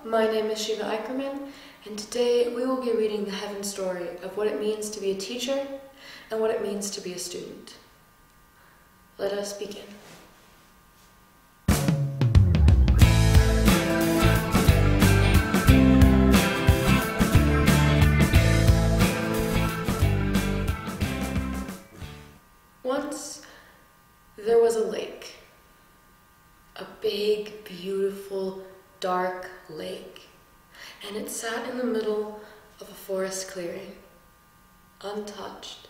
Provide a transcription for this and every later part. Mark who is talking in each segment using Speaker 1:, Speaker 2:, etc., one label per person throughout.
Speaker 1: my name is Shiva, and today we will be reading the heaven story of what it means to be a teacher and what it means to be a student. Let us begin. Once there was a lake, a big, beautiful, dark lake, and it sat in the middle of a forest clearing, untouched,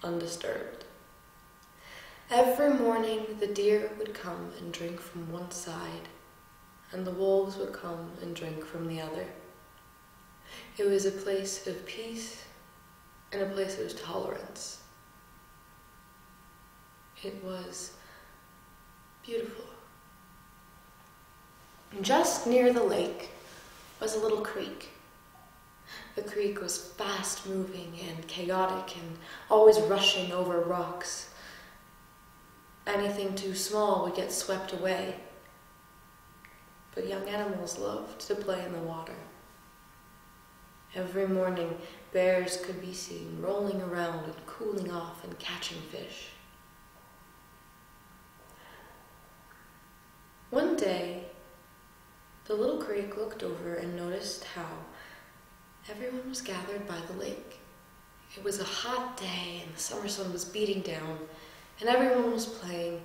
Speaker 1: undisturbed. Every morning the deer would come and drink from one side, and the wolves would come and drink from the other. It was a place of peace and a place of tolerance. It was beautiful. Just near the lake was a little creek. The creek was fast-moving and chaotic and always rushing over rocks. Anything too small would get swept away. But young animals loved to play in the water. Every morning, bears could be seen rolling around and cooling off and catching fish. One day, the little creek looked over and noticed how everyone was gathered by the lake. It was a hot day and the summer sun was beating down, and everyone was playing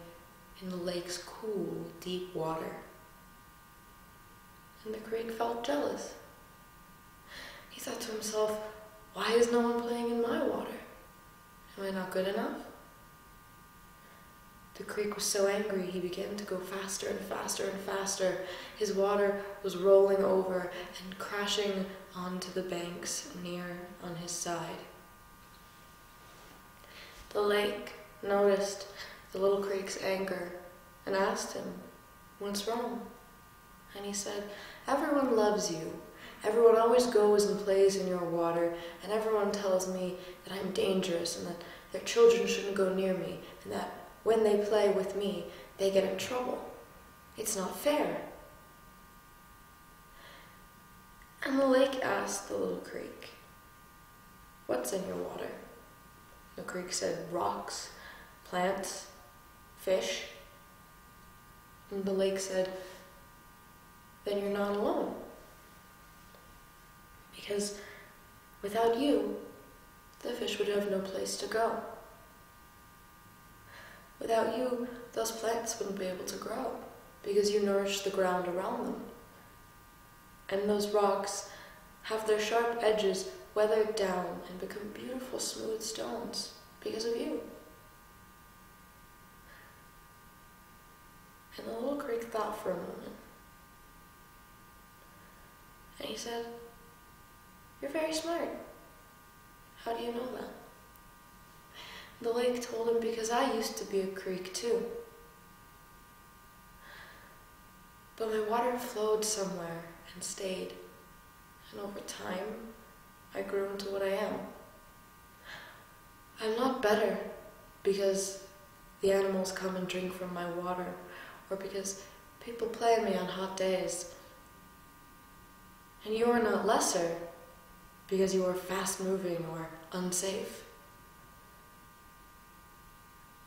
Speaker 1: in the lake's cool, deep water. And the creek felt jealous. He thought to himself, why is no one playing in my water? Am I not good enough? The creek was so angry, he began to go faster and faster and faster. His water was rolling over and crashing onto the banks near on his side. The lake noticed the little creek's anger and asked him, "What's wrong?" And he said, "Everyone loves you. Everyone always goes and plays in your water, and everyone tells me that I'm dangerous and that their children shouldn't go near me, and that when they play with me, they get in trouble. It's not fair." And the lake asked the little creek, "What's in your water?" The creek said, "Rocks, plants, fish." And the lake said, "Then you're not alone. Because without you, the fish would have no place to go. Without you, those plants wouldn't be able to grow because you nourish the ground around them. And those rocks have their sharp edges weathered down and become beautiful smooth stones because of you." And the little creek thought for a moment. And he said, "You're very smart. How do you know that?" The lake told him, "Because I used to be a creek too. But my water flowed somewhere and stayed. And over time, I grew into what I am. I'm not better because the animals come and drink from my water, or because people play on me on hot days. And you are not lesser because you are fast-moving or unsafe.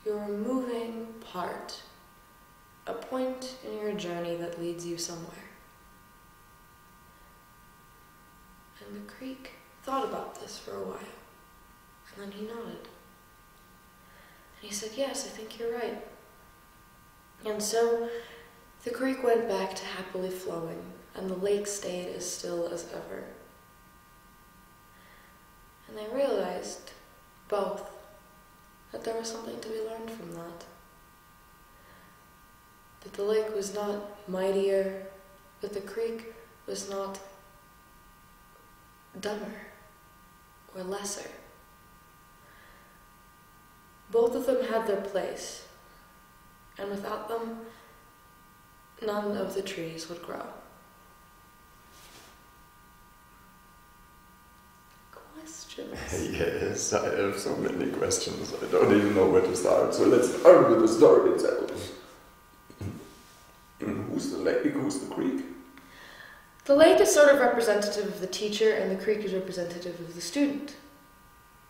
Speaker 1: You're a moving part, a point in your journey that leads you somewhere." And the creek thought about this for a while, and then he nodded. And he said, "Yes, I think you're right." And so the creek went back to happily flowing, and the lake stayed as still as ever. And they realized, both, that there was something to be learned from that. That the lake was not mightier, that the creek was not dumber or lesser. Both of them had their place, and without them, none of the trees would grow. Questions?
Speaker 2: Yes, I have so many questions. I don't even know where to start. So let's start with the story itself. Who's the lake? Who's the creek?
Speaker 1: The lake is sort of representative of the teacher, and the creek is representative of the student.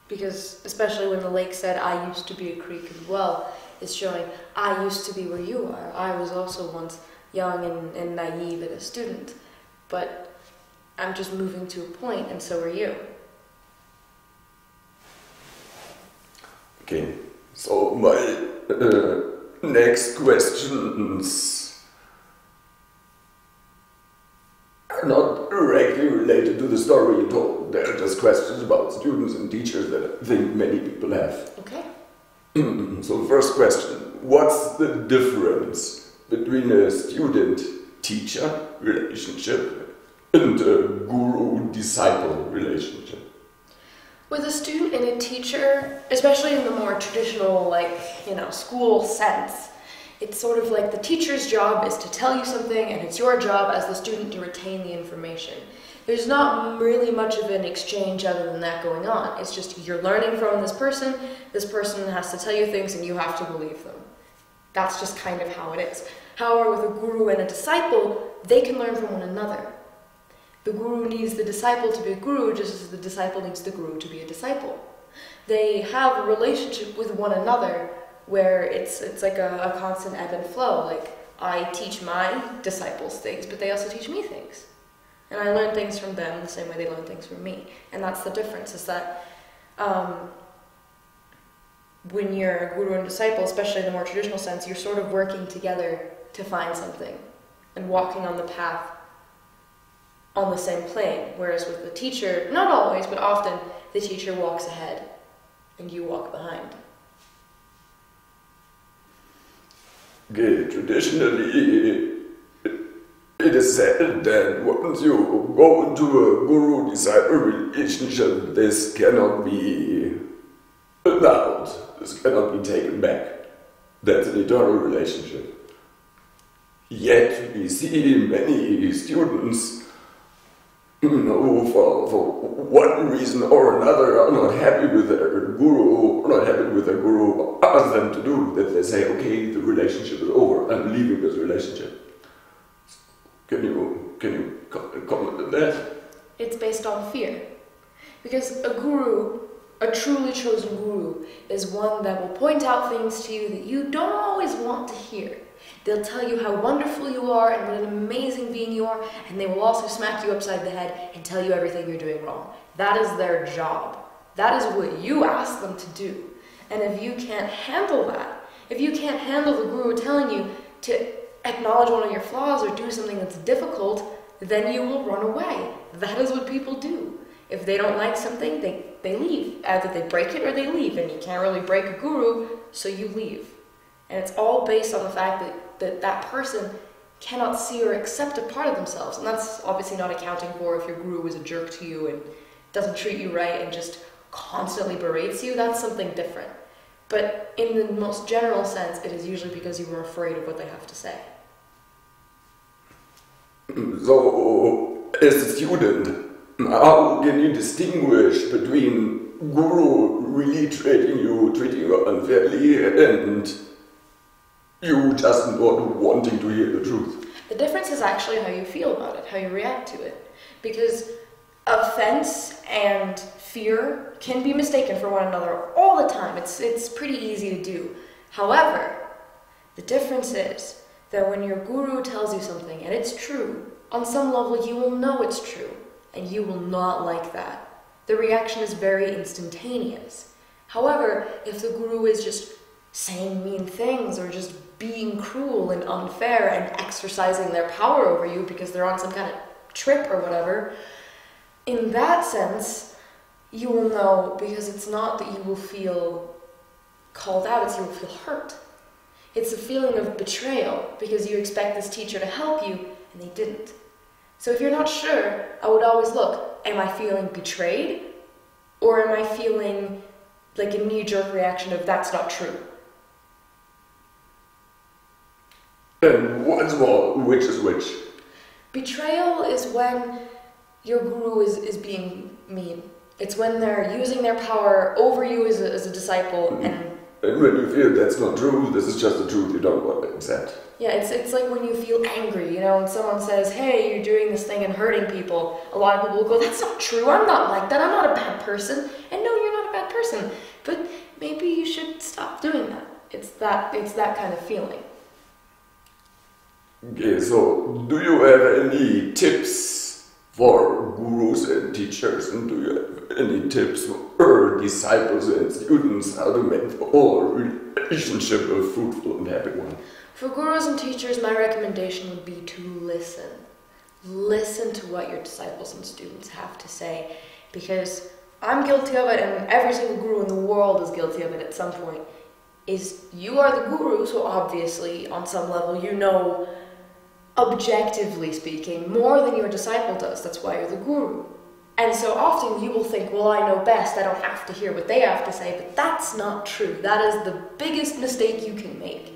Speaker 1: Because, especially when the lake said, I used to be a creek as well, it's showing, I used to be where you are. I was also once young and naive and a student. But I'm just moving to a point, and so are you.
Speaker 2: Okay, so my next questions are not directly related to the story you told. They're just questions about students and teachers that I think many people have.
Speaker 1: Okay.
Speaker 2: So first question, what's the difference between a student-teacher relationship and a guru-disciple relationship?
Speaker 1: With a student and a teacher, especially in the more traditional, school sense, it's sort of like the teacher's job is to tell you something, and it's your job as the student to retain the information. There's not really much of an exchange other than that going on. It's just you're learning from this person has to tell you things, and you have to believe them. That's just kind of how it is. However, with a guru and a disciple, they can learn from one another. The guru needs the disciple to be a guru just as the disciple needs the guru to be a disciple. They have a relationship with one another where it's like a constant ebb and flow. Like, I teach my disciples things, but they also teach me things. And I learn things from them the same way they learn things from me. And that's the difference, is that when you're a guru and disciple, especially in the more traditional sense, you're sort of working together to find something and walking on the path on the same plane. Whereas with the teacher, not always, but often, the teacher walks ahead and you walk behind.
Speaker 2: Okay, traditionally, it is said that once you go into a guru-disciple relationship, this cannot be allowed. This cannot be taken back. That's an eternal relationship. Yet we see many students who, for one reason or another, are not happy with their guru, or not happy with their guru asks them to do, that they say, okay, the relationship is over, I'm leaving this relationship. Can you comment on that?
Speaker 1: It's based on fear. Because a guru, a truly chosen guru, is one that will point out things to you that you don't always want to hear. They'll tell you how wonderful you are and what an amazing being you are, and they will also smack you upside the head and tell you everything you're doing wrong. That is their job. That is what you ask them to do. And if you can't handle that, if you can't handle the guru telling you to acknowledge one of your flaws or do something that's difficult, then you will run away. That is what people do. If they don't like something, they leave. Either they break it or they leave, and you can't really break a guru, so you leave. And it's all based on the fact that person cannot see or accept a part of themselves. And that's obviously not accounting for if your guru is a jerk to you and doesn't treat you right and just constantly berates you. That's something different. But in the most general sense, it is usually because you were afraid of what they have to say.
Speaker 2: So, as a student, how can you distinguish between guru really treating you unfairly and you just not wanting to hear the truth?
Speaker 1: The difference is actually how you feel about it, how you react to it. Because offense and fear can be mistaken for one another all the time. It's pretty easy to do. However, the difference is that when your guru tells you something and it's true, on some level you will know it's true, and you will not like that. The reaction is very instantaneous. However, if the guru is just saying mean things or just being cruel and unfair and exercising their power over you because they're on some kind of trip or whatever, in that sense, you will know, because it's not that you will feel called out, it's you will feel hurt. It's a feeling of betrayal because you expect this teacher to help you and they didn't. So if you're not sure, I would always look, am I feeling betrayed? Or am I feeling like a knee-jerk reaction of that's not true?
Speaker 2: And what's more, which is which?
Speaker 1: Betrayal is when your guru is being mean. It's when they're using their power over you as a disciple and
Speaker 2: And when you feel that's not true, this is just the truth you don't want to accept.
Speaker 1: Yeah, it's like when you feel angry, you know, and someone says, hey, you're doing this thing and hurting people. A lot of people will go, that's not true, I'm not like that, I'm not a bad person. And no, you're not a bad person. But maybe you should stop doing that. It's that kind of feeling.
Speaker 2: Okay, so do you have any tips for gurus and teachers? And do you have any tips for disciples and students how to make the whole relationship a fruitful and happy one?
Speaker 1: For gurus and teachers, my recommendation would be to listen. Listen to what your disciples and students have to say, because I'm guilty of it, and every single guru in the world is guilty of it at some point. You are the guru, so obviously, on some level, you know, objectively speaking, more than your disciple does. That's why you're the guru. And so often you will think, well, I know best, I don't have to hear what they have to say, but that's not true. That is the biggest mistake you can make,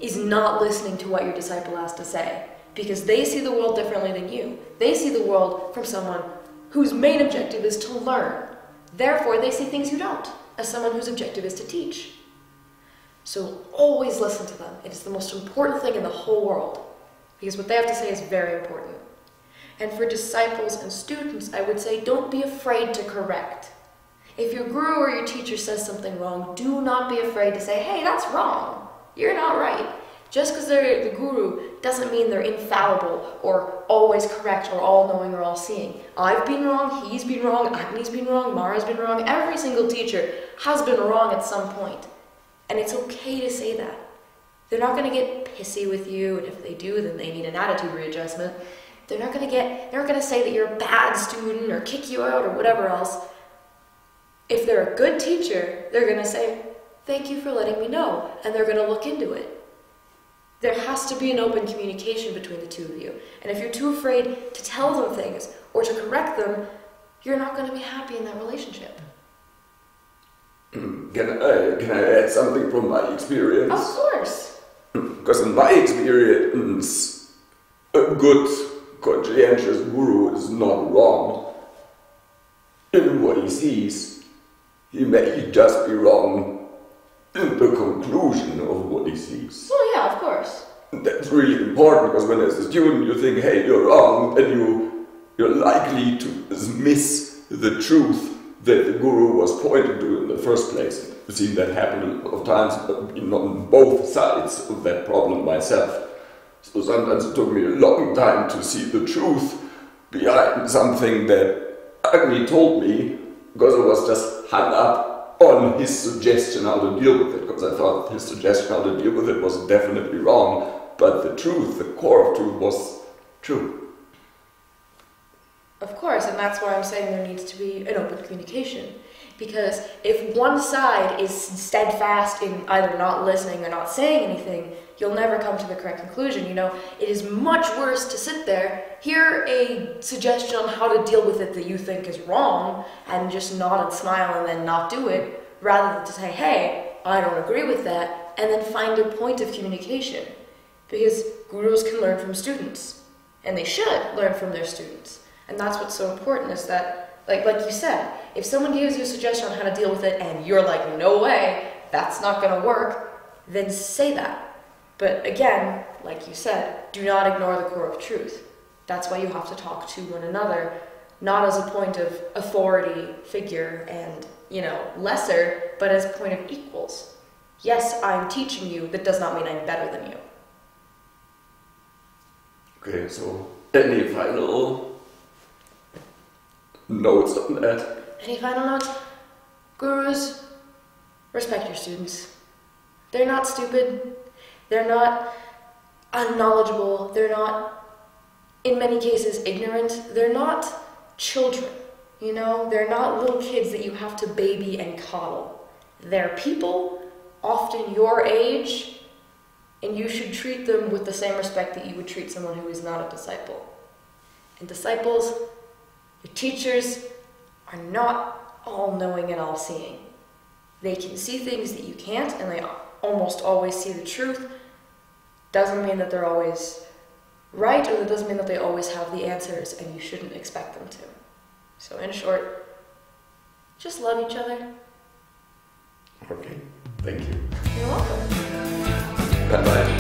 Speaker 1: is not listening to what your disciple has to say, because they see the world differently than you. They see the world from someone whose main objective is to learn. Therefore, they see things you don't, as someone whose objective is to teach. So always listen to them. It is the most important thing in the whole world, because what they have to say is very important. And for disciples and students, I would say don't be afraid to correct. If your guru or your teacher says something wrong, do not be afraid to say, hey, that's wrong. You're not right. Just because they're the guru doesn't mean they're infallible or always correct or all-knowing or all-seeing. I've been wrong, he's been wrong, Agni's been wrong, Mara's been wrong. Every single teacher has been wrong at some point. And it's okay to say that. They're not going to get pissy with you, and if they do, then they need an attitude readjustment. They're not going to say that you're a bad student or kick you out or whatever else. If they're a good teacher, they're going to say, thank you for letting me know, and they're going to look into it. There has to be an open communication between the two of you. And if you're too afraid to tell them things or to correct them, you're not going to be happy in that relationship.
Speaker 2: Can I add something from my experience?
Speaker 1: Of course.
Speaker 2: Because in my experience, a good, conscientious guru is not wrong in what he sees. He may just be wrong in the conclusion of what he sees.
Speaker 1: Well, yeah, of course.
Speaker 2: That's really important, because when as a student you think, hey, you're wrong, and you're likely to miss the truth that the guru was pointing to in the first place. I've seen that happen a lot of times, but on both sides of that problem myself. So sometimes it took me a long time to see the truth behind something that Agni told me, because I was just hung up on his suggestion how to deal with it, because I thought his suggestion how to deal with it was definitely wrong, but the truth, the core of truth, was true.
Speaker 1: Of course, and that's why I'm saying there needs to be an open communication. Because if one side is steadfast in either not listening or not saying anything, you'll never come to the correct conclusion. You know, it is much worse to sit there, hear a suggestion on how to deal with it that you think is wrong, and just nod and smile and then not do it, rather than to say, hey, I don't agree with that, and then find a point of communication. Because gurus can learn from students, and they should learn from their students. And that's what's so important, is that, like you said, if someone gives you a suggestion on how to deal with it and you're like, no way, that's not going to work, then say that. But again, like you said, do not ignore the core of truth. That's why you have to talk to one another, not as a point of authority figure and, you know, lesser, but as a point of equals. Yes, I'm teaching you, that does not mean I'm better than you.
Speaker 2: Okay, so any final notes on that?
Speaker 1: Any final notes? Gurus, respect your students. They're not stupid. They're not unknowledgeable. They're not, in many cases, ignorant. They're not children, you know? They're not little kids that you have to baby and coddle. They're people, often your age, and you should treat them with the same respect that you would treat someone who is not a disciple. And disciples, your teachers, are not all-knowing and all-seeing. They can see things that you can't, and they almost always see the truth. Doesn't mean that they're always right, or that doesn't mean that they always have the answers, and you shouldn't expect them to. So in short, just love each other.
Speaker 2: Okay. Thank you.
Speaker 1: You're welcome.
Speaker 2: Bye bye.